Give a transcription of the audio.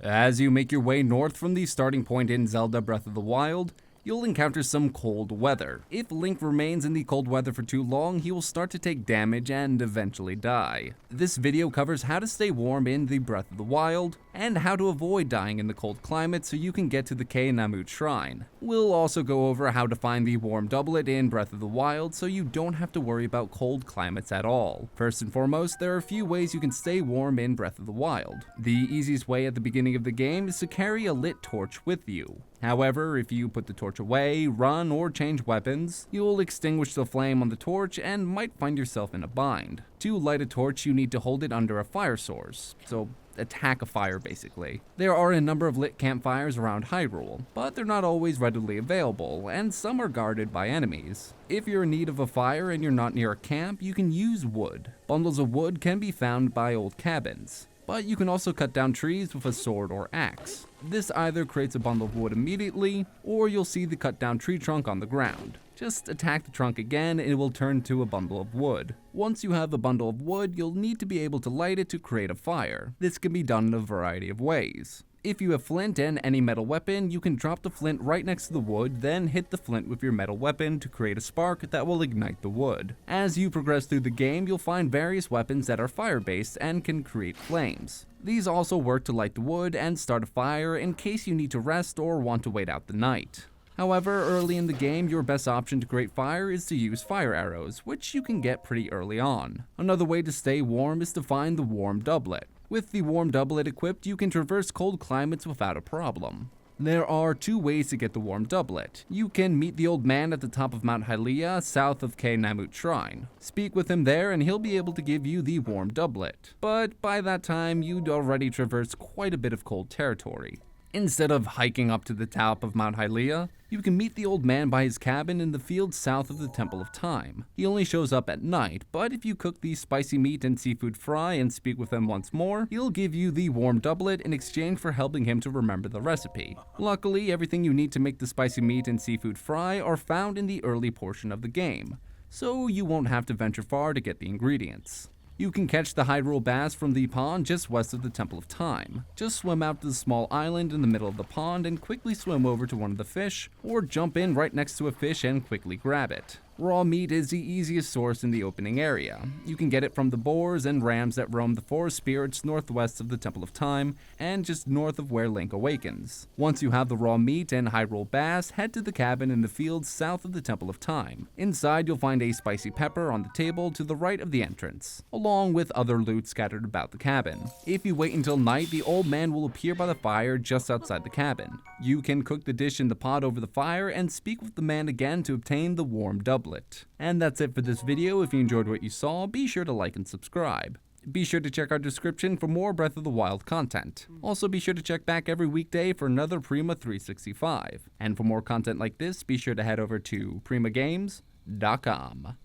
As you make your way north from the starting point in Zelda Breath of the Wild, you'll encounter some cold weather. If Link remains in the cold weather for too long, he will start to take damage and eventually die. This video covers how to stay warm in the Breath of the Wild, and how to avoid dying in the cold climate so you can get to the Namut Shrine. We'll also go over how to find the Warm Doublet in Breath of the Wild so you don't have to worry about cold climates at all. First and foremost, there are a few ways you can stay warm in Breath of the Wild. The easiest way at the beginning of the game is to carry a lit torch with you. However, if you put the torch away, run, or change weapons, you'll extinguish the flame on the torch and might find yourself in a bind. To light a torch, you need to hold it under a fire source, so attack a fire basically. There are a number of lit campfires around Hyrule, but they're not always readily available, and some are guarded by enemies. If you're in need of a fire and you're not near a camp, you can use wood. Bundles of wood can be found by old cabins, but you can also cut down trees with a sword or axe. This either creates a bundle of wood immediately, or you'll see the cut down tree trunk on the ground. Just attack the trunk again and it will turn to a bundle of wood. Once you have a bundle of wood, you'll need to be able to light it to create a fire. This can be done in a variety of ways. If you have flint and any metal weapon, you can drop the flint right next to the wood, then hit the flint with your metal weapon to create a spark that will ignite the wood. As you progress through the game, you'll find various weapons that are fire-based and can create flames. These also work to light the wood and start a fire in case you need to rest or want to wait out the night. However, early in the game, your best option to create fire is to use fire arrows, which you can get pretty early on. Another way to stay warm is to find the Warm Doublet. With the Warm Doublet equipped, you can traverse cold climates without a problem. There are two ways to get the Warm Doublet. You can meet the old man at the top of Mount Hylia, south of Namut Shrine. Speak with him there and he'll be able to give you the Warm Doublet. But by that time, you'd already traversed quite a bit of cold territory. Instead of hiking up to the top of Mount Hylia, you can meet the old man by his cabin in the fields south of the Temple of Time. He only shows up at night, but if you cook the spicy meat and seafood fry and speak with him once more, he'll give you the Warm Doublet in exchange for helping him to remember the recipe. Luckily, everything you need to make the spicy meat and seafood fry are found in the early portion of the game, so you won't have to venture far to get the ingredients. You can catch the Hyrule bass from the pond just west of the Temple of Time. Just swim out to the small island in the middle of the pond and quickly swim over to one of the fish, or jump in right next to a fish and quickly grab it. Raw meat is the easiest source in the opening area. You can get it from the boars and rams that roam the forest spirits northwest of the Temple of Time, and just north of where Link awakens. Once you have the raw meat and Hyrule bass, head to the cabin in the fields south of the Temple of Time. Inside you'll find a spicy pepper on the table to the right of the entrance, along with other loot scattered about the cabin. If you wait until night, the old man will appear by the fire just outside the cabin. You can cook the dish in the pot over the fire and speak with the man again to obtain the Warm Doublet. And that's it for this video. If you enjoyed what you saw, be sure to like and subscribe. Be sure to check our description for more Breath of the Wild content. Also be sure to check back every weekday for another Prima 365. And for more content like this, be sure to head over to primagames.com.